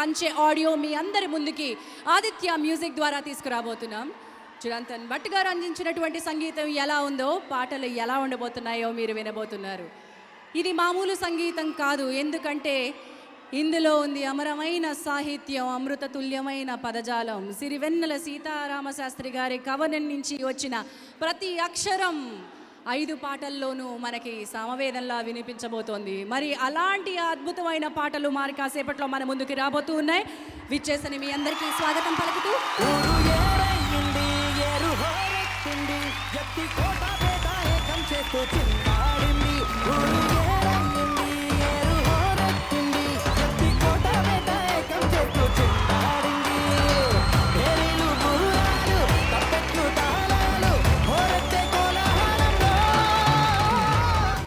పంచే ఆడియో మీ అందరి ముందుకి ఆదిత్య మ్యూజిక్ ద్వారా తీసుకురాబోతున్నాం. చిరంతన్ భట్ గారు అందించినటువంటి సంగీతం ఎలా ఉందో పాటలు ఎలా ఉండబోతున్నాయో మీరు వినబోతున్నారు. ఇది మామూలు సంగీతం కాదు, ఎందుకంటే ఇందులో ఉంది అమరమైన సాహిత్యం, అమృత తుల్యమైన పదజాలం. సిరివెన్నెల సీతారామశాస్త్రి గారి కవనం నుంచి వచ్చిన ప్రతి అక్షరం 5 పాటల్లోనూ మనకి సామవేదంలా వినిపించబోతోంది. మరి అలాంటి అద్భుతమైన పాటలు మరి కాసేపట్లో మన ముందుకు రాబోతూ ఉన్నాయి. విచ్చేసని మీ అందరికీ స్వాగతం పలుకుతూ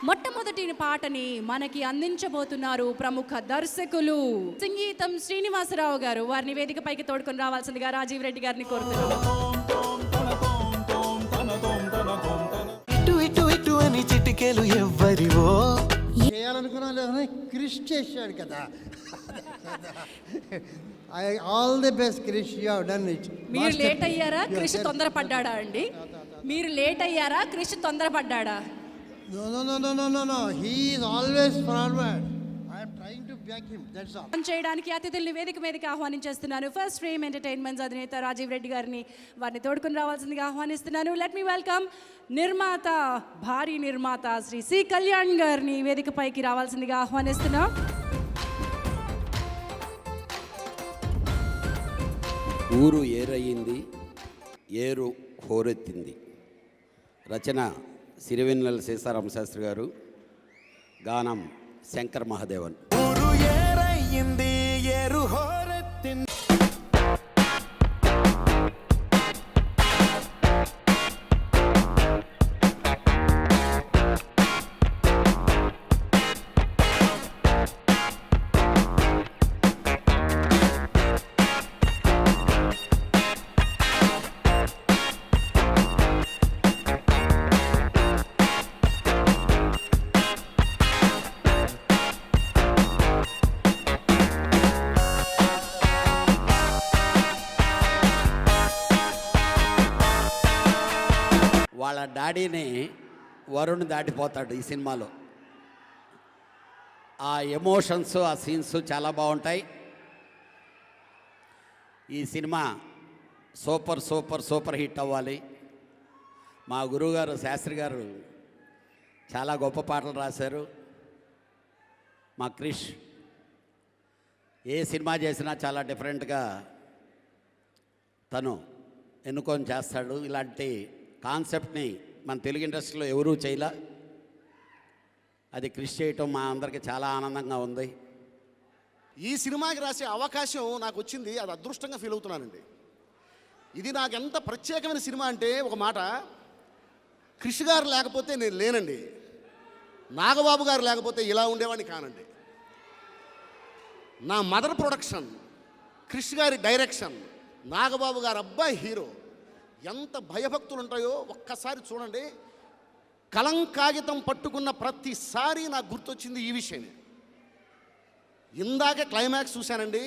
మొట్టమొదటి పాటని మనకి అందించబోతున్నారు ప్రముఖ దర్శకులు సంగీతం శ్రీనివాసరావు గారు. వారిని వేదికపైకి తోడుకొని రావాల్సిందిగా రాజీవ్ రెడ్డి గారిని కోరుతున్నాను. చిటికెలు ఎవ్వరివో చేయాలనుకున్నా క్రిష్ చేశాడు కదా. All the best Krish, you have done it. మీరు లేట్ అయ్యారా, క్రిష్ తొందరపడ్డాడా అండి? మీరు లేట్ అయ్యారా, Krish తొందరపడ్డాడా? No, no, no, no, no, no, no. He is always forward. I am trying to back him. That's all. చేయడానికి అతిథుల్ని వేదిక మీదకి ఆహ్వానించేస్తున్నాను. ఫస్ట్ ఫ్రేమ్ ఎంటర్టైన్మెంట్స్ అధినేత రాజీవ్ రెడ్డి గారిని వారిని తోడుకొని రావాల్సిందిగా ఆహ్వానిస్తున్నాను. లెట్ మీ వెల్కమ్ నిర్మాత, భారీ నిర్మాత శ్రీ సి కళ్యాణ్ గారిని వేదికపైకి రావాల్సిందిగా ఆహ్వానిస్తున్నాం. ఊరు ఏరయ్యింది, ఏరు హోరెత్తింది. రచన సిరివెన్నెల సీతారామశాస్త్రి గారు, గానం శంకర్ మహాదేవన్. ఊరు ఏరయ్యింది, ఏరు హోరెత్తింది. వాళ్ళ డాడీని వరుణ్ దాటిపోతాడు ఈ సినిమాలో. ఆ ఎమోషన్స్, ఆ సీన్స్ చాలా బాగుంటాయి. ఈ cinema super super super hit అవ్వాలి. మా గురువుగారు శాస్త్రి గారు చాలా గొప్ప పాటలు రాశారు. మా క్రిష్ ఏ సినిమా చేసినా చాలా డిఫరెంట్గా తను ఎన్నుకొని చేస్తాడు. ఇలాంటి కాన్సెప్ట్ని మన తెలుగు ఇండస్ట్రీలో ఎవరూ చేయలే. అది కృషి చేయటం మా అందరికీ చాలా ఆనందంగా ఉంది. ఈ సినిమాకి రాసే అవకాశం నాకు వచ్చింది, అది అదృష్టంగా ఫీల్ అవుతున్నానండి. ఇది నాకు ఎంత ప్రత్యేకమైన సినిమా అంటే, ఒక మాట, కృషి గారు లేకపోతే నేను లేనండి, నాగబాబు గారు లేకపోతే ఇలా ఉండేవాడిని కానండి. నా మదర్ ప్రొడక్షన్, కృషి గారి డైరెక్షన్, నాగబాబు గారు అబ్బాయి హీరో, ఎంత భయభక్తులు ఉంటాయో ఒక్కసారి చూడండి. కలం కాగితం పట్టుకున్న ప్రతిసారి నాకు గుర్తొచ్చింది ఈ విషయమే. ఇందాకే క్లైమాక్స్ చూశానండి,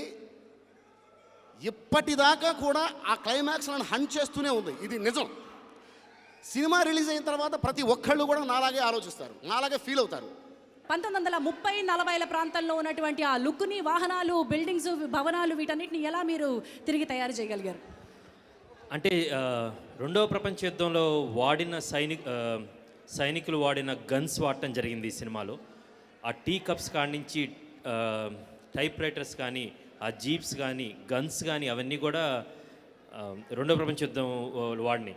ఇప్పటిదాకా కూడా ఆ క్లైమాక్స్ నన్ను హంట్ చేస్తూనే ఉంది. ఇది నిజం. సినిమా రిలీజ్ అయిన తర్వాత ప్రతి ఒక్కళ్ళు కూడా నాలాగే ఆలోచిస్తారు, నాలాగే ఫీల్ అవుతారు. 1930-40ల ప్రాంతంలో ఉన్నటువంటి ఆ లుక్ని, వాహనాలు, బిల్డింగ్స్, భవనాలు, వీటన్నిటిని ఎలా మీరు తిరిగి తయారు చేయగలిగారు? అంటే రెండవ ప్రపంచ యుద్ధంలో వాడిన సైనికులు వాడిన గన్స్ వాడటం జరిగింది ఈ సినిమాలో. ఆ టీ కప్స్ కాడి నుంచి టైప్ రైటర్స్ కానీ, ఆ జీప్స్ కానీ, గన్స్ కానీ, అవన్నీ కూడా రెండవ ప్రపంచ యుద్ధం వాడినాయి.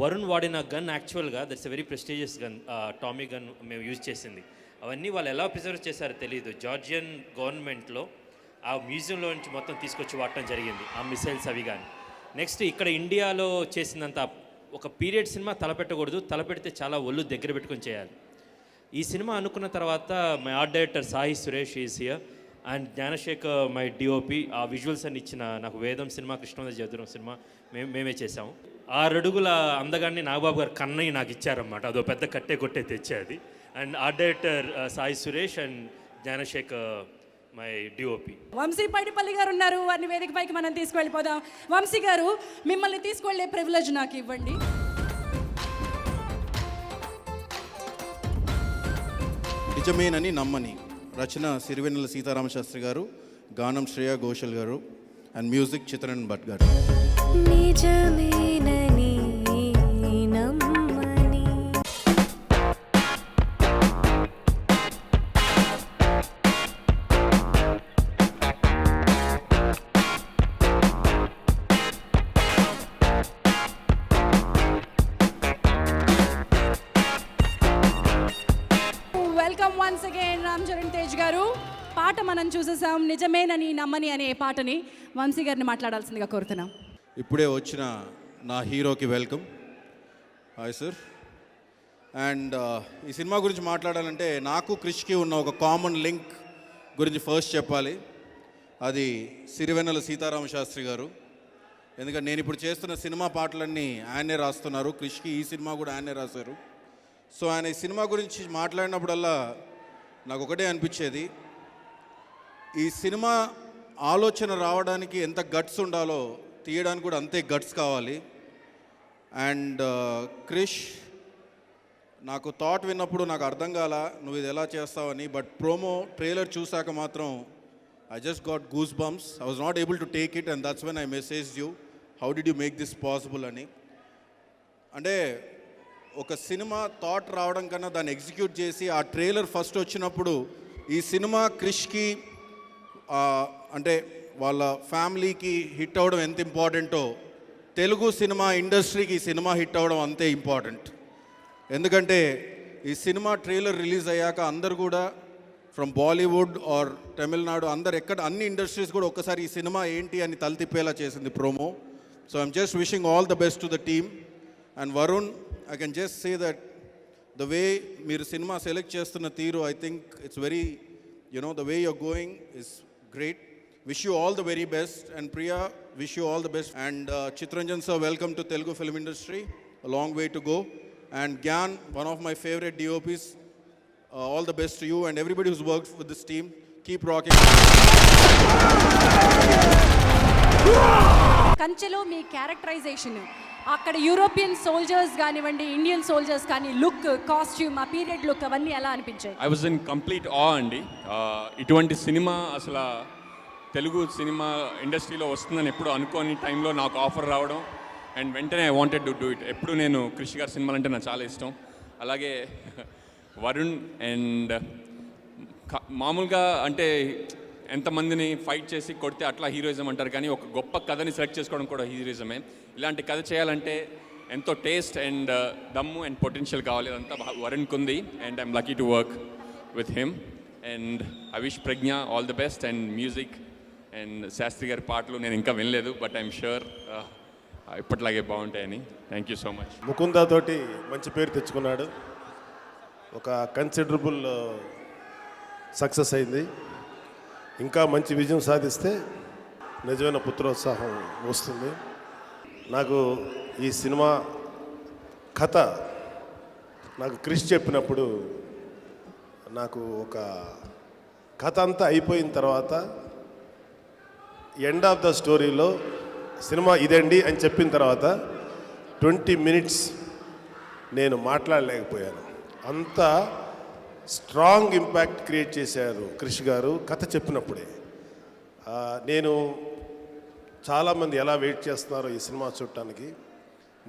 వరుణ్ వాడిన గన్ యాక్చువల్గా that's a very prestigious gun, Tommy gun మేము యూజ్ చేసింది. అవన్నీ వాళ్ళు ఎలా ప్రిజర్వ్ చేశారో తెలియదు. జార్జియన్ గవర్నమెంట్లో ఆ మ్యూజియంలో నుంచి మొత్తం తీసుకొచ్చి వాడటం జరిగింది, ఆ మిసైల్స్ అవి కానీ. నెక్స్ట్ ఇక్కడ ఇండియాలో చేసినంత ఒక పీరియడ్ సినిమా తలపెట్టకూడదు, తలపెడితే చాలా ఒళ్ళు దగ్గర పెట్టుకొని చేయాలి. ఈ సినిమా అనుకున్న తర్వాత my art director Sai Suresh is here and Gnanasekhar my DOP. ఆ విజువల్స్ అని ఇచ్చిన నాకు వేదం సినిమా, కృష్ణోదయ జదురం సినిమా మేమే చేసాము. 6 అడుగుల అందగాన్ని నాగబాబు గారు కన్నయ్య నాకు ఇచ్చారన్నమాట. అదో పెద్ద కట్టే కొట్టే తెచ్చేది. And art director Sai Suresh and Gnanasekhar my DOP. Vamsi Paidipally garu ఉన్నారు, వారిని వేదిక పైకి మనం తీసుకువెళ్ళిపోదాం. వంశీ గారు, మిమ్మల్ని తీసుకువెళ్ళే ప్రివిలేజ్ నాకు ఇవ్వండి. నిజమేనని నమ్మని, రచన సిరివెన్నెల సీతారామశాస్త్రి గారు, గానం శ్రేయా ఘోషల్ గారు అండ్ మ్యూజిక్ చిత్రన్ భట్ గారు. నిజమేనని నమ్మని. Welcome once again Ram Charan Tej గారు. పాట మనం చూసేసాం, నిజమేనని నమ్మని అనే పాటని. వంశీ గారిని మాట్లాడాల్సిందిగా కోరుతున్నాం. ఇప్పుడే వచ్చిన నా హీరోకి వెల్కమ్. Hi sir. అండ్ ఈ సినిమా గురించి మాట్లాడాలంటే నాకు క్రిష్కి ఉన్న ఒక కామన్ లింక్ గురించి ఫస్ట్ చెప్పాలి. అది సిరివెన్నెల సీతారామశాస్త్రి గారు. ఎందుకంటే నేను ఇప్పుడు చేస్తున్న సినిమా పాటలన్నీ ఆయనే రాస్తున్నారు. క్రిష్కి ఈ సినిమా కూడా ఆయనే రాశారు. సో ఆయన ఈ సినిమా గురించి మాట్లాడినప్పుడల్లా నాకు ఒకటే అనిపించేది, ఈ సినిమా ఆలోచన రావడానికి ఎంత గట్స్ ఉండాలో తీయడానికి కూడా అంతే గట్స్ కావాలి. అండ్ క్రిష్, నాకు థాట్ విన్నప్పుడు నాకు అర్థం కాల నువ్వు ఇది ఎలా చేస్తావని. బట్ ప్రోమో ట్రైలర్ చూసాక మాత్రం I just got goose bumps. I was not able to take it and that's when I messaged you, how did you make this possible అని. అంటే ఒక సినిమా థాట్ రావడం కన్నా దాన్ని ఎగ్జిక్యూట్ చేసి ఆ ట్రైలర్ ఫస్ట్ వచ్చినప్పుడు ఈ సినిమా క్రిష్కి అంటే వాళ్ళ ఫ్యామిలీకి హిట్ అవ్వడం ఎంత ఇంపార్టెంటో తెలుగు సినిమా ఇండస్ట్రీకి ఈ సినిమా హిట్ అవ్వడం అంతే ఇంపార్టెంట్. ఎందుకంటే ఈ సినిమా ట్రైలర్ రిలీజ్ అయ్యాక అందరు కూడా ఫ్రమ్ బాలీవుడ్ ఆర్ తమిళనాడు అందరు ఎక్కడ అన్ని ఇండస్ట్రీస్ కూడా ఒక్కసారి ఈ సినిమా ఏంటి అని తలతిప్పేలా చేసింది promo. So I'm just wishing all the best to the team. And Varun, I can just say that the way మీరు సినిమా సెలెక్ట్ చేస్తున్న తీరు, I think it's very, the way you're going is great. Wish you all the very best. And Priya, wish you all the best. And Chitranjan sir, welcome to Telugu film industry. A long way to go. And Gyan, one of my favorite DOPs, all the best to you and everybody who's worked with this team. Keep rocking. కంచెలో మీ characterization, అక్కడ European soldiers కానివ్వండి, Indian soldiers కానీ, look, costume, ఆ period look అవన్నీ ఎలా అనిపించాయి? I was in complete ఆ అండి. ఇటువంటి సినిమా అసలు తెలుగు సినిమా ఇండస్ట్రీలో వస్తుందని ఎప్పుడు అనుకోని టైంలో నాకు ఆఫర్ రావడం అండ్ వెంటనే I wanted to do it. ఎప్పుడు నేను క్రిష్ గారి సినిమాలు అంటే నాకు చాలా ఇష్టం. అలాగే వరుణ్ అండ్ మామూలుగా అంటే ఎంతమందిని ఫైట్ చేసి కొడితే అట్లా హీరోయిజం అంటారు, కానీ ఒక గొప్ప కథని సెలెక్ట్ చేసుకోవడం కూడా హీరోయిజమే. ఇలాంటి కథ చేయాలంటే ఎంతో టేస్ట్ అండ్ దమ్ము అండ్ పొటెన్షియల్ కావాలి. అదంతా వరుణ్కి ఉంది and I'm lucky to work with him. And I wish Pragya all the best. And music and Sastri గారి పాటలు నేను ఇంకా వినలేదు, బట్ ఐఎమ్ షూర్ ఇప్పట్లాగే బాగుంటాయని. Thank you so much. Mukunda తోటి మంచి పేరు తెచ్చుకున్నాడు. ఒక కన్సిడరబుల్ సక్సెస్ అయింది. ఇంకా మంచి విజయం సాధిస్తే నిజమైన పుత్రోత్సాహం వస్తుంది. నాకు ఈ సినిమా కథ నాకు క్రిష్ చెప్పినప్పుడు నాకు ఒక కథ అంతా అయిపోయిన తర్వాత ఎండ్ ఆఫ్ ద స్టోరీలో సినిమా ఇదండి అని చెప్పిన తర్వాత 20 minutes నేను మాట్లాడలేకపోయాను. అంత స్ట్రాంగ్ ఇంపాక్ట్ క్రియేట్ చేశారు క్రిష్ గారు కథ చెప్పినప్పుడే. నేను చాలామంది ఎలా వెయిట్ చేస్తున్నారో ఈ సినిమా చూడటానికి,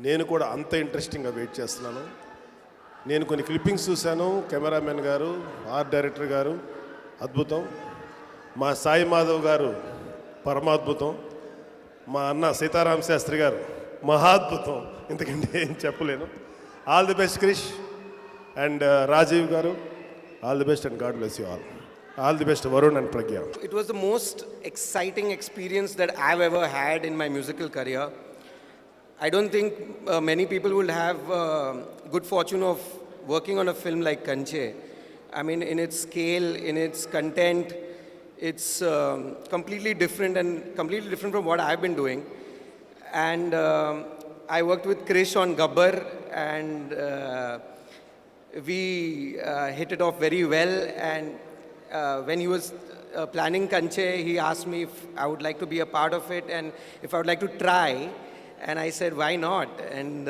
నేను కూడా అంత ఇంట్రెస్టింగ్గా వెయిట్ చేస్తున్నాను. నేను కొన్ని క్లిప్పింగ్స్ చూశాను. కెమెరామెన్ గారు, ఆర్ట్ డైరెక్టర్ గారు అద్భుతం, మా సాయి మాధవ్ గారు పరమాద్భుతం, మా అన్న సీతారామ శాస్త్రి గారు మహాద్భుతం. ఎందుకంటే ఏం చెప్పలేను. All the best Krish and Rajiv garu, all the best and God bless you all. All the best, Varun and Pragya. It was the most exciting experience that I've ever had in my musical career. I don't think many people will have good fortune of working on a film like Kanche. I mean, in its scale, in its content, it's completely different and completely different from what I've been doing. And I worked with Krish on Gabbar, and we hit it off very well. And when he was planning Kanche, he asked me if I would like to be a part of it and if I would like to try. And I said, why not? And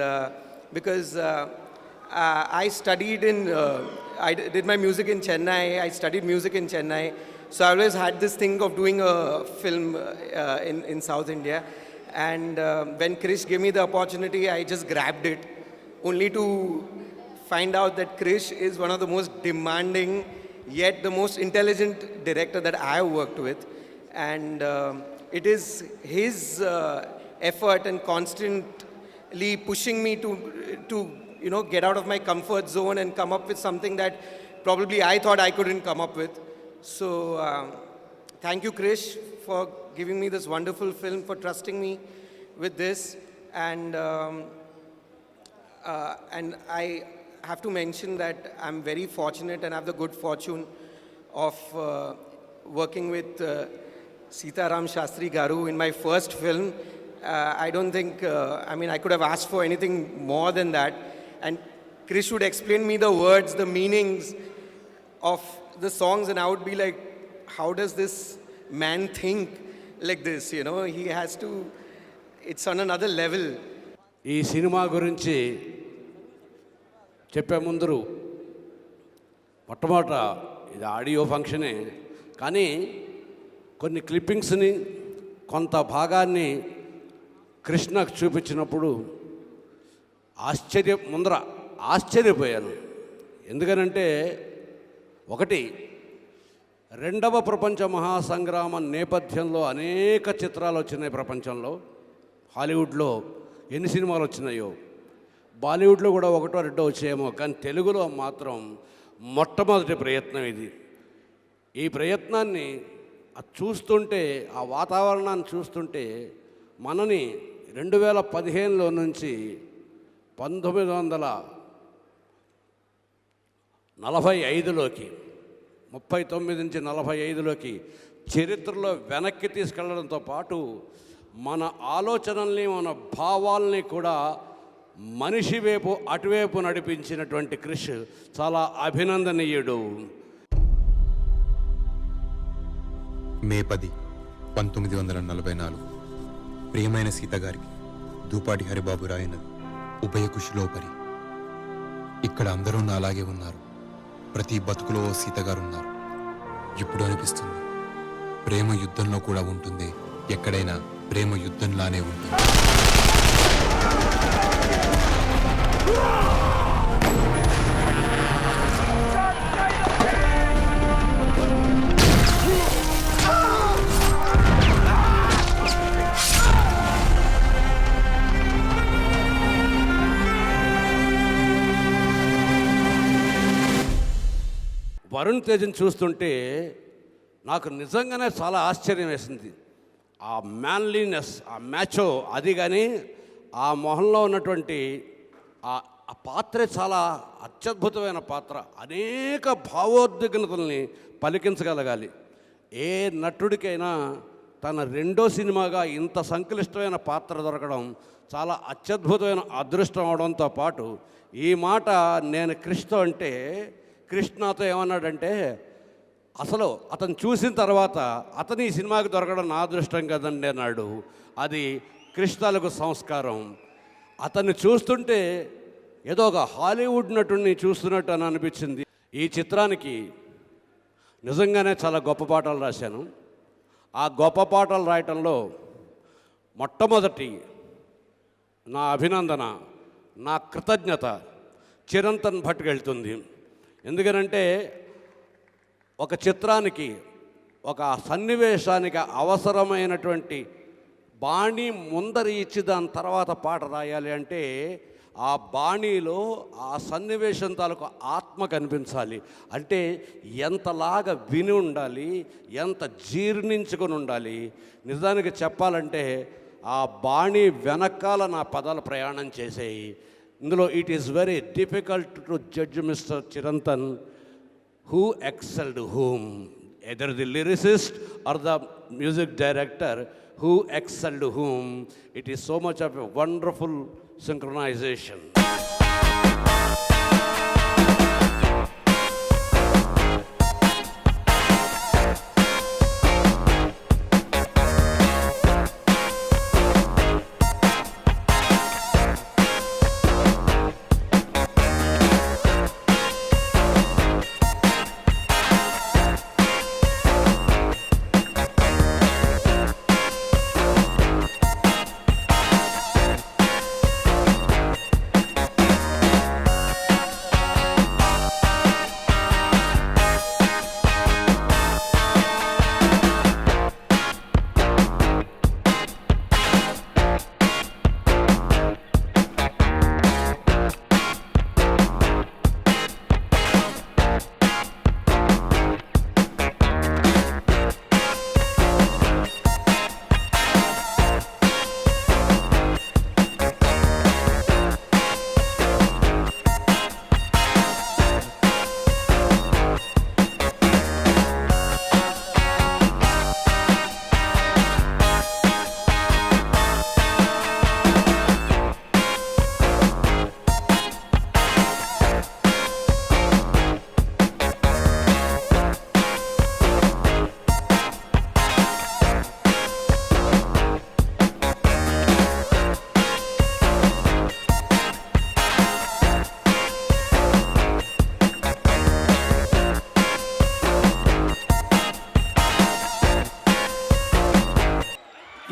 because I studied I did my music in Chennai. I studied music in Chennai. So I always had this thing of doing a film in South India. And when Krish gave me the opportunity, I just grabbed it, only to find out that Krish is one of the most demanding, yet the most intelligent director that I have worked with. And it is his effort and constantly pushing me to get out of my comfort zone and come up with something that probably I thought I couldn't come up with. So thank you, Krish, for giving me this wonderful film, for trusting me with this. And I have to mention that I'm very fortunate and have the good fortune of working with Sitaram Shastri Garu in my first film. I don't think, I could have asked for anything more than that. And Krish would explain me the words, the meanings of the songs, and I would be like, how does this man think like this? He has to, it's on another level. ఈ cinema గురించి చెప్పే ముందు మొట్టమొదట ఇది audio ఫంక్షనే, కానీ కొన్ని క్లిప్పింగ్స్ని కొంత భాగాన్ని కృష్ణకు చూపించినప్పుడు ఆశ్చర్యపోయాను. ఎందుకనంటే ఒకటి, రెండవ ప్రపంచ మహాసంగ్రామం నేపథ్యంలో అనేక చిత్రాలు వచ్చినాయి ప్రపంచంలో. హాలీవుడ్లో ఎన్ని సినిమాలు వచ్చినాయో, బాలీవుడ్లో కూడా ఒకటో రెండో వచ్చాయేమో, కానీ తెలుగులో మాత్రం మొట్టమొదటి ప్రయత్నం ఇది. ఈ ప్రయత్నాన్ని చూస్తుంటే, ఆ వాతావరణాన్ని చూస్తుంటే మనని 2015లో నుంచి 1945లోకి 39 నుంచి 45లోకి చరిత్రలో వెనక్కి తీసుకెళ్లడంతో పాటు మన ఆలోచనల్ని, మన భావాల్ని కూడా మనిషి వైపు అటువైపు నడిపించినటువంటి క్రిష్ చాలా అభినందనీయుడు. మే 10, 1944. ప్రియమైన సీత గారికి దూపాటి హరిబాబు రాయనది ఉభయ కుషిలోపరి. ఇక్కడ అందరూ నాలాగే ఉన్నారు, ప్రతి బతుకులో సీత గారు ఉన్నారు. ఇప్పుడు అనిపిస్తుంది ప్రేమ యుద్ధంలో కూడా ఉంటుంది, ఎక్కడైనా ప్రేమ యుద్ధంలానే ఉంటుంది. వరుణ్ తేజ్ని చూస్తుంటే నాకు నిజంగానే చాలా ఆశ్చర్యం వేసింది. ఆ మ్యాన్లీనెస్, ఆ మ్యాచో అది, కానీ ఆ మొహంలో ఉన్నటువంటి ఆ పాత్రే చాలా అత్యద్భుతమైన పాత్ర. అనేక భావోద్విగ్నతల్ని పలికించగలగాలి. ఏ నటుడికైనా తన రెండో సినిమాగా ఇంత సంక్లిష్టమైన పాత్ర దొరకడం చాలా అత్యద్భుతమైన అదృష్టం అవడంతో పాటు, ఈ మాట నేను కృష్ణతో అంటే, కృష్ణతో ఏమన్నాడంటే, అసలు అతను చూసిన తర్వాత అతని ఈ సినిమాకి దొరకడం నా అదృష్టం కదండి అన్నాడు. అది కృష్ణాలకు సంస్కారం. అతన్ని చూస్తుంటే ఏదో ఒక హాలీవుడ్ నటుడిని చూస్తున్నట్టు అని అనిపించింది. ఈ చిత్రానికి నిజంగానే చాలా గొప్ప పాటలు రాశాను. ఆ గొప్ప పాటలు రాయటంలో మొట్టమొదటి నా అభినందన, నా కృతజ్ఞత చిరంతన్ భట్కి వెళ్తుంది. ఎందుకనంటే ఒక చిత్రానికి, ఒక సన్నివేశానికి అవసరమైనటువంటి బాణీ ముందర ఇచ్చి దాని తర్వాత పాట రాయాలి అంటే ఆ బాణీలో ఆ సన్నివేశం తాలూకు ఆత్మ కనిపించాలి. అంటే ఎంతలాగా విని ఉండాలి, ఎంత జీర్ణించుకొని ఉండాలి. నిజానికి చెప్పాలంటే ఆ బాణీ వెనకాల నా పదాలు ప్రయాణం చేసేయి. ఇందులో it is very difficult to judge mister Chirantan who excelled whom, either the lyricist or the music director, who excelled whom. It is so much of a wonderful synchronization.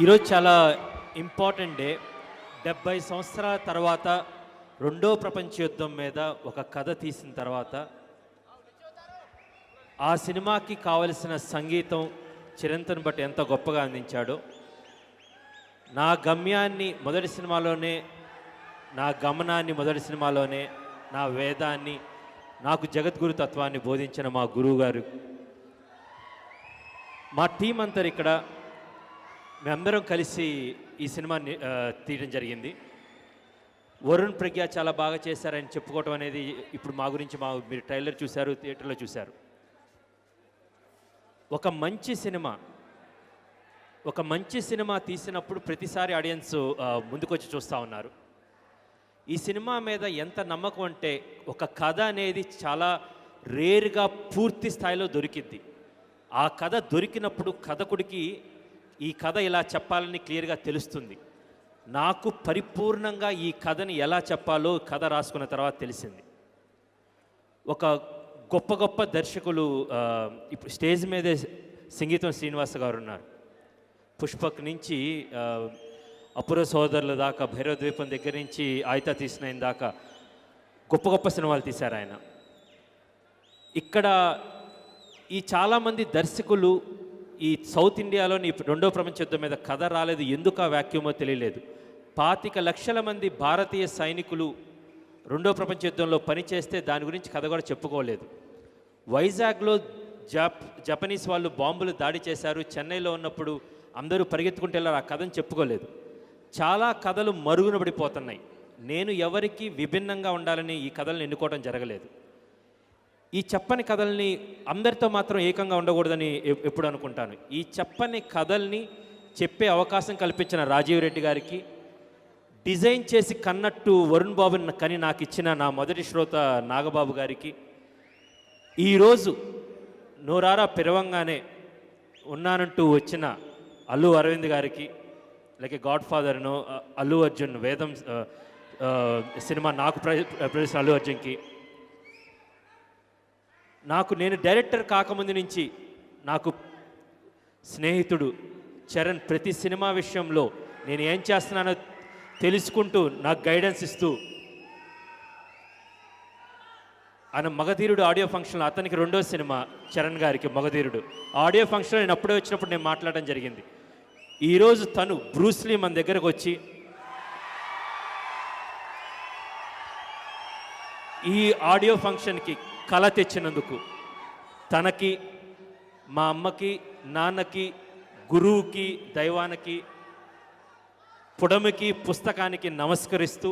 ఈరోజు చాలా ఇంపార్టెంట్ డే. 70 సంవత్సరాల తర్వాత రెండో ప్రపంచ యుద్ధం మీద ఒక కథ తీసిన తర్వాత ఆ సినిమాకి కావలసిన సంగీతం చిరంతన్ భట్ ఎంత గొప్పగా అందించాడో, నా గమ్యాన్ని మొదటి సినిమాలోనే, నా గమనాన్ని మొదటి సినిమాలోనే, నా వేదాన్ని, నాకు జగద్గురు తత్వాన్ని బోధించిన మా గురువు గారు, మా టీం అంతా ఇక్కడ మేమందరం కలిసి ఈ సినిమాని తీయడం జరిగింది. వరుణ్ ప్రజ్ఞ చాలా బాగా చేశారని చెప్పుకోవటం అనేది ఇప్పుడు మా గురించి మీరు ట్రైలర్ చూశారు, థియేటర్లో చూశారు. ఒక మంచి సినిమా తీసినప్పుడు ప్రతిసారి ఆడియన్స్ ముందుకొచ్చి చూస్తూ ఉన్నారు. ఈ సినిమా మీద ఎంత నమ్మకం అంటే, ఒక కథ అనేది చాలా రేర్గా పూర్తి స్థాయిలో దొరికింది. ఆ కథ దొరికినప్పుడు కథకుడికి ఈ కథ ఇలా చెప్పాలని క్లియర్గా తెలుస్తుంది. నాకు పరిపూర్ణంగా ఈ కథని ఎలా చెప్పాలో కథ రాసుకున్న తర్వాత తెలిసింది. ఒక గొప్ప దర్శకులు ఇప్పుడు స్టేజ్ మీదే సంగీతం శ్రీనివాస గారు ఉన్నారు. పుష్పక్ నుంచి అపుర సోదరుల దాకా, భైరవ ద్వీపం దగ్గర నుంచి ఆయితా తీసిన దాకా గొప్ప సినిమాలు తీశారు ఆయన. ఇక్కడ ఈ చాలామంది దర్శకులు ఈ సౌత్ ఇండియాలోని రెండో ప్రపంచ యుద్ధం మీద కథ రాలేదు, ఎందుకు ఆ వ్యాక్యూమో తెలియలేదు. 25 లక్షల మంది భారతీయ సైనికులు రెండో ప్రపంచ యుద్ధంలో పనిచేస్తే దాని గురించి కథ కూడా చెప్పుకోలేదు. వైజాగ్లో జపనీస్ వాళ్ళు బాంబులు దాడి చేశారు, చెన్నైలో ఉన్నప్పుడు అందరూ పరిగెత్తుకుంటే వెళ్ళారు, ఆ కథను చెప్పుకోలేదు. చాలా కథలు మరుగున పడిపోతున్నాయి. నేను ఎవరికి విభిన్నంగా ఉండాలని ఈ కథలను ఎన్నుకోవడం జరగలేదు. ఈ చెప్పని కథల్ని అందరితో మాత్రం ఏకంగా ఉండకూడదని ఎప్పుడు అనుకుంటాను. ఈ చెప్పని కథల్ని చెప్పే అవకాశం కల్పించిన రాజీవ్ రెడ్డి గారికి, డిజైన్ చేసి కన్నట్టు వరుణ్ బాబుని కని నాకు ఇచ్చిన నా మొదటి శ్రోత నాగబాబు గారికి, ఈరోజు నోరారా పిరవంగానే ఉన్నానంటూ వచ్చిన అల్లు అరవింద్ గారికి, లేక గాడ్ ఫాదర్ను అల్లు అర్జున్ వేదం సినిమా నాకు ప్రొడ్యూసర్ అల్లు అర్జున్కి, నేను డైరెక్టర్ కాకముందు నుంచి నాకు స్నేహితుడు చరణ్ ప్రతి సినిమా విషయంలో నేను ఏం చేస్తున్నానో తెలుసుకుంటూ నాకు గైడెన్స్ ఇస్తూ, ఆయన మగధీరుడు ఆడియో ఫంక్షన్లో, అతనికి రెండో సినిమా చరణ్ గారికి మగధీరుడు ఆడియో ఫంక్షన్లో నేను అప్పుడే వచ్చినప్పుడు నేను మాట్లాడడం జరిగింది. ఈరోజు తను బ్రూస్లీ మన దగ్గరకు వచ్చి ఈ ఆడియో ఫంక్షన్కి కళ తెచ్చినందుకు తనకి, మా అమ్మకి, నాన్నకి, గురువుకి, దైవానికి, పుడమికి, పుస్తకానికి నమస్కరిస్తూ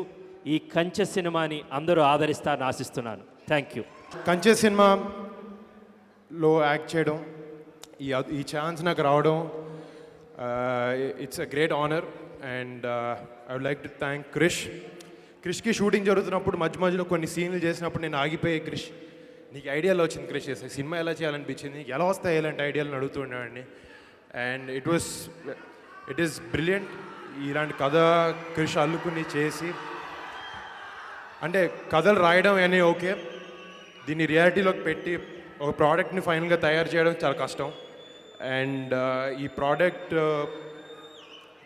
ఈ కంచె సినిమాని అందరూ ఆదరిస్తారని ఆశిస్తున్నాను. Thank you. కంచె సినిమాలో యాక్ట్ చేయడం, ఈ ఛాన్స్ నాకు రావడం, it's a great honour. And I would like to thank క్రిష్కి షూటింగ్ జరుగుతున్నప్పుడు మధ్యలో కొన్ని సీన్లు చేసినప్పుడు నేను ఆగిపోయి, క్రిష్ నీకు ఐడియాలో వచ్చింది, క్రిష్ చేస్తే సినిమా ఎలా చేయాలనిపించింది, నీకు ఎలా వస్తాయి ఇలాంటి ఐడియాలను అడుగుతుండేవాడిని. And it is brilliant. ఇలాంటి కథ క్రిష్ అల్లుకుని చేసి, అంటే కథలు రాయడం అని ఓకే, దీన్ని రియాలిటీలోకి పెట్టి ఒక ప్రోడక్ట్ని ఫైనల్గా తయారు చేయడం చాలా కష్టం. అండ్ ఈ ప్రోడక్ట్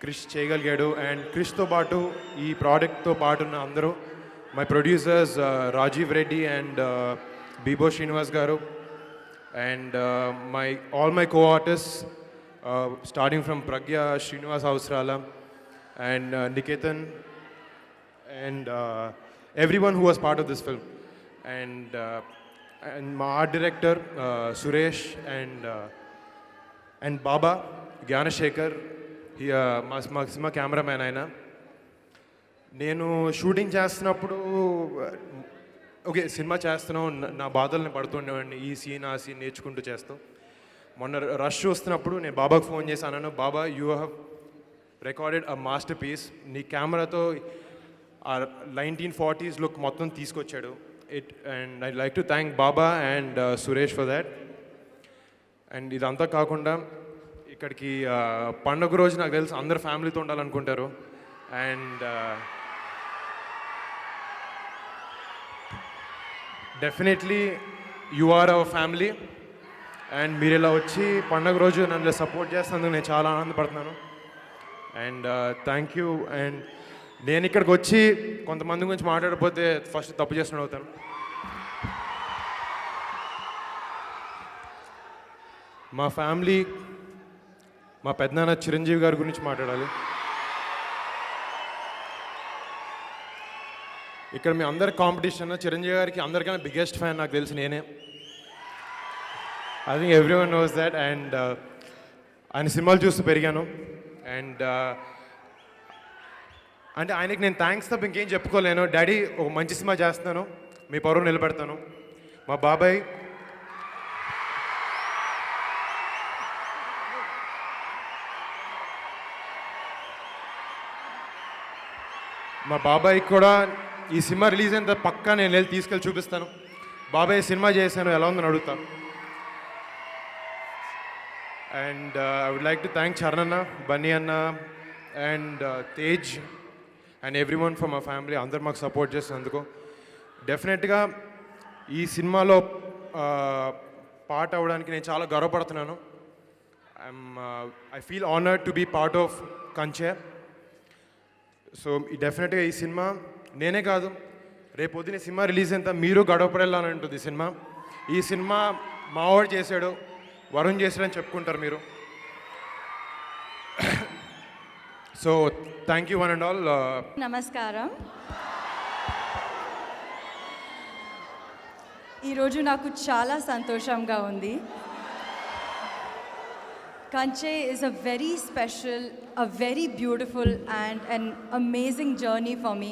క్రిష్ చేయగలిగాడు. అండ్ క్రిష్తో పాటు ఈ ప్రోడక్ట్తో పాటు ఉన్న అందరూ, my producers Rajiv Reddy and Bibo Srinivas garu, and all my co-artist starting from Pragya Srinivas Avasarala and Niketan and everyone who was part of this film, and my art director Suresh and Baba Gyanashekar, he మా cameraman అయినా. నేను shooting చేస్తున్నప్పుడు okay cinema చేస్తున్నాం, నా బాధల్ని పడుతుండేవాడిని, ఈ scene ఆ scene నేర్చుకుంటూ చేస్తాం. మొన్న రష్ వస్తున్నప్పుడు నేను బాబాకు ఫోన్ చేసి అన్నాను, Baba you have recorded a masterpiece, నీ కెమెరాతో ఆ 1940s లుక్ మొత్తం తీసుకొచ్చాడు. And I like to thank Baba and Suresh for that. And ఇదంతా కాకుండా ఇక్కడికి పండుగ రోజు నాకు తెలుసు అందరు ఫ్యామిలీతో ఉండాలనుకుంటారు. And definitely you are our family. And మీరు ఇలా వచ్చి పండుగ రోజు నన్ను సపోర్ట్ చేస్తున్నందుకు నేను చాలా ఆనందపడుతున్నాను. And thank you. అండ్ నేను ఇక్కడికి వచ్చి కొంతమంది గురించి మాట్లాడకపోతే ఫస్ట్ తప్పు చేసిన అవుతాను. మా ఫ్యామిలీ, మా పెద్దనాన్న చిరంజీవి గారి గురించి మాట్లాడాలి. ఇక్కడ మీ అందరి కాంపిటీషన్, చిరంజీవి గారికి అందరికన్నా బిగ్గెస్ట్ ఫ్యాన్ నాకు తెలిసి నేనే. I think every one knows that. And ఆయన సినిమాలు చూస్తూ పెరిగాను. అండ్ అంటే ఆయనకి నేను థ్యాంక్స్ తప్ప ఇంకేం చెప్పుకోలేను. డాడీ ఒక మంచి సినిమా చేస్తున్నాను, మీ పరువు నిలబెడతాను. మా బాబాయ్ కూడా ఈ సినిమా రిలీజ్ అయిన తర్వాత పక్కా నేను వెళ్ళి తీసుకెళ్ళి చూపిస్తాను. బాబాయ్ సినిమా చేశాను, ఎలా ఉందని అడుగుతాను. And I would like to thank Charan అన్న, బన్నీ అన్న and Tej and everyone from మా ఫ్యామిలీ. అందరు మాకు సపోర్ట్ చేసినందుకు. డెఫినెట్గా ఈ సినిమాలో పార్ట్ అవ్వడానికి నేను చాలా గర్వపడుతున్నాను. I feel honoured to be part of Kanche. So డెఫినెట్గా ఈ సినిమా నేనే కాదు, రేపు పొద్దున సినిమా రిలీజ్ అయిన మీరు గడవపడేలాని ఉంటుంది సినిమా. ఈ సినిమా మావాడు చేశాడు, వరుణ్ చేశాడని చెప్పుకుంటారు మీరు. So thank you one and all. నమస్కారం. ఈరోజు నాకు చాలా సంతోషంగా ఉంది. Kanche is a very special, a very beautiful and an amazing journey for me.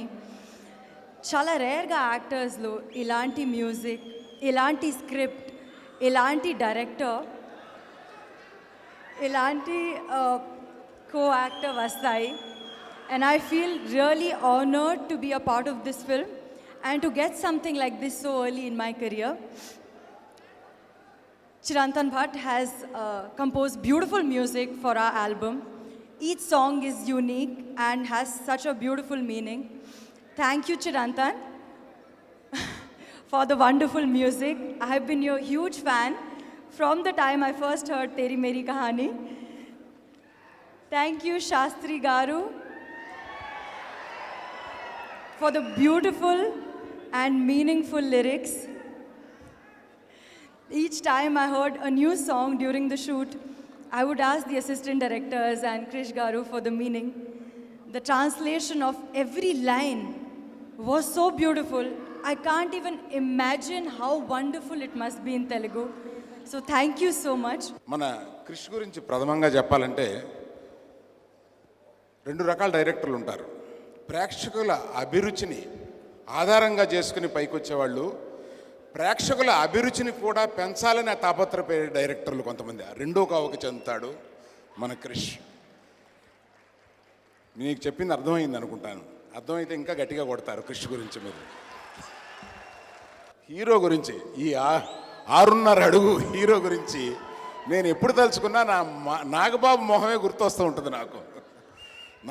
చాలా రేర్గా యాక్టర్స్లో ఇలాంటి మ్యూజిక్, ఇలాంటి స్క్రిప్ట్, ఇలాంటి డైరెక్టర్, ఇలాంటి కో యాక్టర్ వస్తాయి. And I feel really honoured to be a part of this film and to get something like this so early in my career. Chirantan Bhatt has composed beautiful music for our album. Each song is unique and has such a beautiful meaning. Thank you, Chirantan, for the wonderful music. I have been your huge fan from the time I first heard Teri Meri Kahani. Thank you, Shastri Garu, for the beautiful and meaningful lyrics. Each time I heard a new song during the shoot, I would ask the assistant directors and Krish Garu for the meaning. The translation of every line was so beautiful. I can't even imagine how wonderful it must be in Telugu. So thank you so much. మన క్రిష్ గురించి ప్రథమంగా చెప్పాలంటే రెండు రకాల డైరెక్టర్లు ఉంటారు. ప్రేక్షకుల అభిరుచిని ఆధారంగా చేసుకుని పైకొచ్చేవాళ్ళు, ప్రేక్షకుల అభిరుచిని కూడా పెంచాలని తాపత్రపే డైరెక్టర్లు కొంతమంది. రెండో కావకి చెందుతాడు మన క్రిష్. మీకు చెప్పింది అర్థమైంది అనుకుంటాను. అర్థమైతే ఇంకా గట్టిగా కొడతారు క్రిష్ గురించి మీరు. హీరో గురించి, ఈ 6.5 అడుగు హీరో గురించి నేను ఎప్పుడు తలుచుకున్నా నాగబాబు మొహమే గుర్తొస్తూ ఉంటుంది నాకు.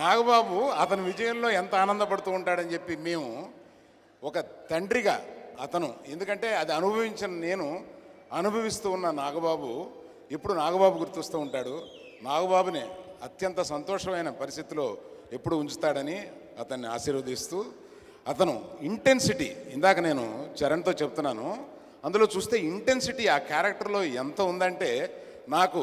నాగబాబు అతని విజయంలో ఎంత ఆనందపడుతూ ఉంటాడని చెప్పి మేము ఒక తండ్రిగా అతను, ఎందుకంటే అది అనుభవించిన నేను అనుభవిస్తూ ఉన్న నాగబాబు ఇప్పుడు నాగబాబు గుర్తొస్తూ ఉంటాడు. నాగబాబుని అత్యంత సంతోషమైన పరిస్థితిలో ఎప్పుడు ఉంచుతాడని అతన్ని ఆశీర్వదిస్తూ, అతను ఇంటెన్సిటీ, ఇందాక నేను చరణ్తో చెప్తున్నాను, అందులో చూస్తే ఇంటెన్సిటీ ఆ క్యారెక్టర్లో ఎంత ఉందంటే నాకు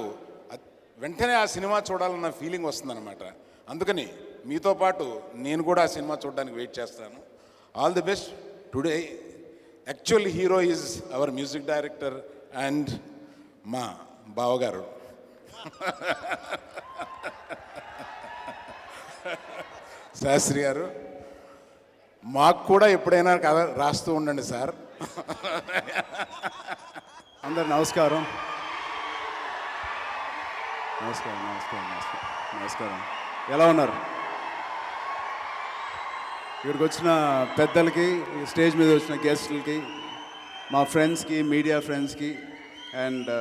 వెంటనే ఆ సినిమా చూడాలన్న ఫీలింగ్ వస్తుందన్నమాట. అందుకని మీతో పాటు నేను కూడా ఆ సినిమా చూడడానికి వెయిట్ చేస్తాను. All the best. Today actual hero is our music director and మా బావగారు శాస్త్రి గారు. మాకు కూడా ఎప్పుడైనా కథ రాస్తూ ఉండండి సార్. అందరు నమస్కారం. నమస్కారం నమస్కారం నమస్కారం నమస్కారం. ఎలా ఉన్నారు? ఇక్కడికి వచ్చిన పెద్దలకి, స్టేజ్ మీద వచ్చిన గెస్టులకి, మా ఫ్రెండ్స్కి, మీడియా ఫ్రెండ్స్కి అండ్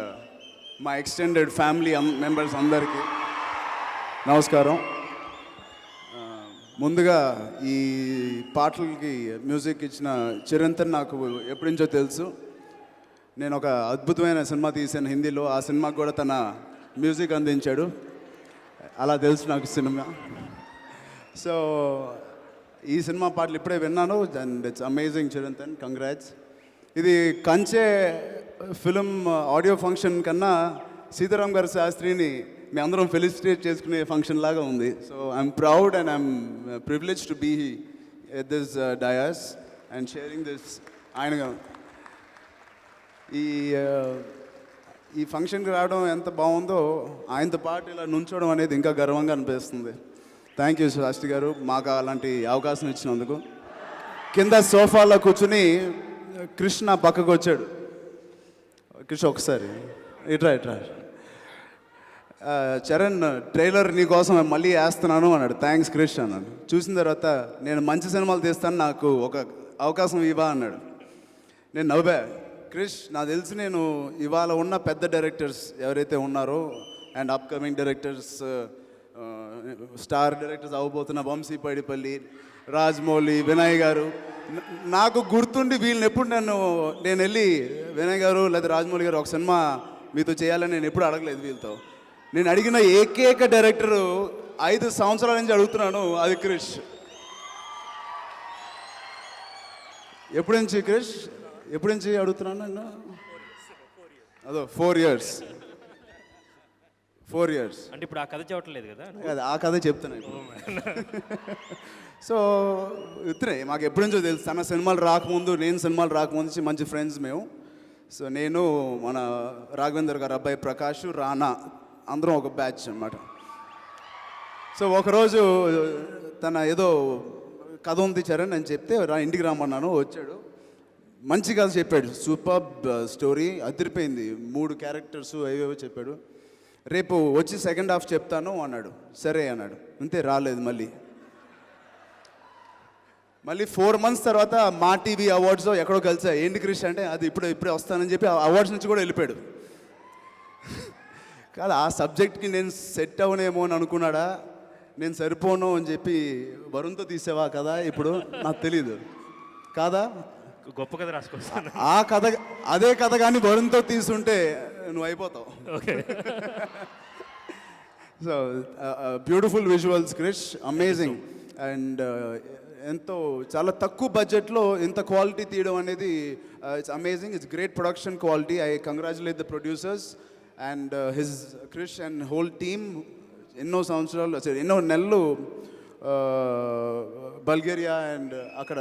మా ఎక్స్టెండెడ్ ఫ్యామిలీ మెంబర్స్ అందరికీ నమస్కారం. ముందుగా ఈ పాటలకి మ్యూజిక్ ఇచ్చిన చిరంతన్ నాకు ఎప్పటి నుంచో తెలుసు. నేను ఒక అద్భుతమైన సినిమా తీశాను హిందీలో, ఆ సినిమాకి కూడా తన మ్యూజిక్ అందించాడు. అలా తెలుసు నాకు సినిమా. సో ఈ సినిమా పాటలు ఇప్పుడే విన్నాను and it's amazing Chirantan, congrats. ఇది కంచె ఫిలిం ఆడియో ఫంక్షన్ కన్నా సీతారాం గారి శాస్త్రిని మీ అందరం ఫెలిసిటేట్ చేసుకునే ఫంక్షన్ లాగా ఉంది. So I'm proud and I'm privilege to be at this dais and sharing this. ఆయన ఈ ఫంక్షన్కి రావడం ఎంత బాగుందో, ఆయనతో పాటు ఇలా నుంచోవడం అనేది ఇంకా గర్వంగా అనిపిస్తుంది. థ్యాంక్ యూ శాస్త్రి గారు మాకు అలాంటి అవకాశం ఇచ్చినందుకు. కింద సోఫాలో కూర్చుని కృష్ణ పక్కకు వచ్చాడు. కృష్ణ ఒకసారి ఇట్రా చరణ్ ట్రైలర్ నీకోసం మళ్ళీ వేస్తున్నాను అన్నాడు. థ్యాంక్స్ క్రిష్ అన్నాడు. చూసిన తర్వాత నేను మంచి సినిమాలు తీస్తాను, నాకు ఒక అవకాశం ఇవ్వా అన్నాడు. నేను నవ్వా. క్రిష్ నాకు తెలిసి నేను ఇవాళ ఉన్న పెద్ద డైరెక్టర్స్ ఎవరైతే ఉన్నారో and upcoming directors, star directors అవ్వబోతున్న వంశీ పైడిపల్లి, రాజమౌళి, వినయ్ గారు, నాకు గుర్తుండి వీళ్ళని ఎప్పుడు నేను వెళ్ళి వినయ్ గారు లేదా రాజమౌళి గారు ఒక సినిమా మీతో చేయాలని నేను ఎప్పుడు అడగలేదు వీళ్ళతో. నేను అడిగిన ఏకైక డైరెక్టరు 5 సంవత్సరాల నుంచి అడుగుతున్నాను, అది క్రిష్. ఎప్పటి నుంచి క్రిష్? ఎప్పటి నుంచి అడుగుతున్నాను నేను? అదో 4 years. 4 years అంటే ఇప్పుడు ఆ కథ చెప్పట్లేదు కదా? అది ఆ కథ చెప్తాను ఇప్పుడు. సో ఇతనే మాకు ఎప్పటి నుంచో తెలుసు. తన సినిమాలు రాకముందు, నేను సినిమాలు రాకముందు నుంచి మంచి ఫ్రెండ్స్ మేము. సో నేను, మన రాఘవేందర్ గారు అబ్బాయి ప్రకాష్, రానా అందరం ఒక బ్యాచ్ అన్నమాట. సో ఒకరోజు తన ఏదో కథ ఉంది చరణ్ అని చెప్తే ఇంటికి రమ్మన్నాను. వచ్చాడు, మంచి కథ చెప్పాడు. సూపర్ స్టోరీ, అదిరిపోయింది. 3 క్యారెక్టర్స్ అవేవో చెప్పాడు. రేపు వచ్చి సెకండ్ హాఫ్ చెప్తాను అన్నాడు. సరే అన్నాడు. అంతే, రాలేదు. మళ్ళీ 4 months తర్వాత మా టీవీ అవార్డ్స్ ఎక్కడో కలిసా. ఏంటి క్రిష్ అంటే అది ఇప్పుడే వస్తానని చెప్పి అవార్డ్స్ నుంచి కూడా వెళ్ళిపోయాడు. కాదు, ఆ సబ్జెక్ట్కి నేను సెట్ అవనేమో అని అనుకున్నాడా, నేను సరిపోను అని చెప్పి వరుణ్తో తీసావా కదా ఇప్పుడు నాకు తెలీదు కాదా? గొప్ప కథ రాసుకొస్తాను. ఆ కథ, అదే కథ కానీ వరుణ్తో తీసుంటే నువ్వు అయిపోతావు. Okay. So beautiful visuals Krish, amazing. And ఎంతో చాలా తక్కువ బడ్జెట్లో ఇంత క్వాలిటీ తీయడం అనేది it's amazing. It's great production quality. I congratulate the producers and his Krish and whole team. ఎన్నో సంవత్సరాలు, ఎన్నో నెలలు బల్గేరియా అండ్ అక్కడ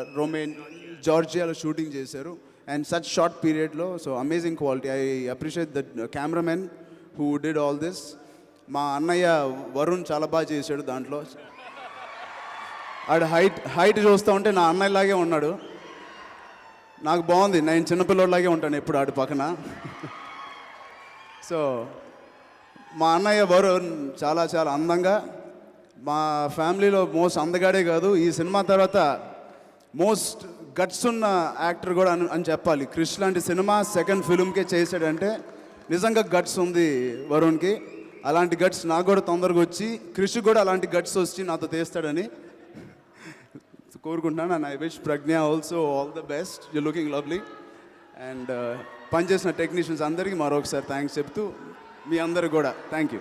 జార్జియాలో షూటింగ్ చేశారు అండ్ సచ్ షార్ట్ పీరియడ్లో. So amazing quality. I appreciate the cameraman who did all this. మా అన్నయ్య వరుణ్ చాలా బాగా చేశాడు దాంట్లో. ఆడు హైట్ చూస్తూ ఉంటే నా అన్నయ్యలాగే ఉన్నాడు. నాకు బాగుంది, నేను చిన్నపిల్లలాగే ఉంటాను ఎప్పుడు ఆడి పక్కన. సో మా అన్నయ్య వరుణ్ చాలా చాలా అందంగా, మా ఫ్యామిలీలో మోస్ట్ అందగాడే కాదు, ఈ సినిమా తర్వాత మోస్ట్ గట్స్ ఉన్న యాక్టర్ కూడా అని చెప్పాలి. క్రిష్ లాంటి సినిమా సెకండ్ ఫిల్మ్కే చేశాడంటే నిజంగా గట్స్ ఉంది వరుణ్కి. అలాంటి గట్స్ నాకు కూడా తొందరగా వచ్చి, క్రిష్ కూడా అలాంటి గట్స్ వచ్చి నాతో తీస్తాడని కోరుకుంటున్నాను. And I wish Pragya also all the best. You looking lovely. And పనిచేసిన టెక్నీషియన్స్ అందరికీ మరొకసారి థ్యాంక్స్ చెప్తూ, మీ అందరికి కూడా థ్యాంక్ యూ.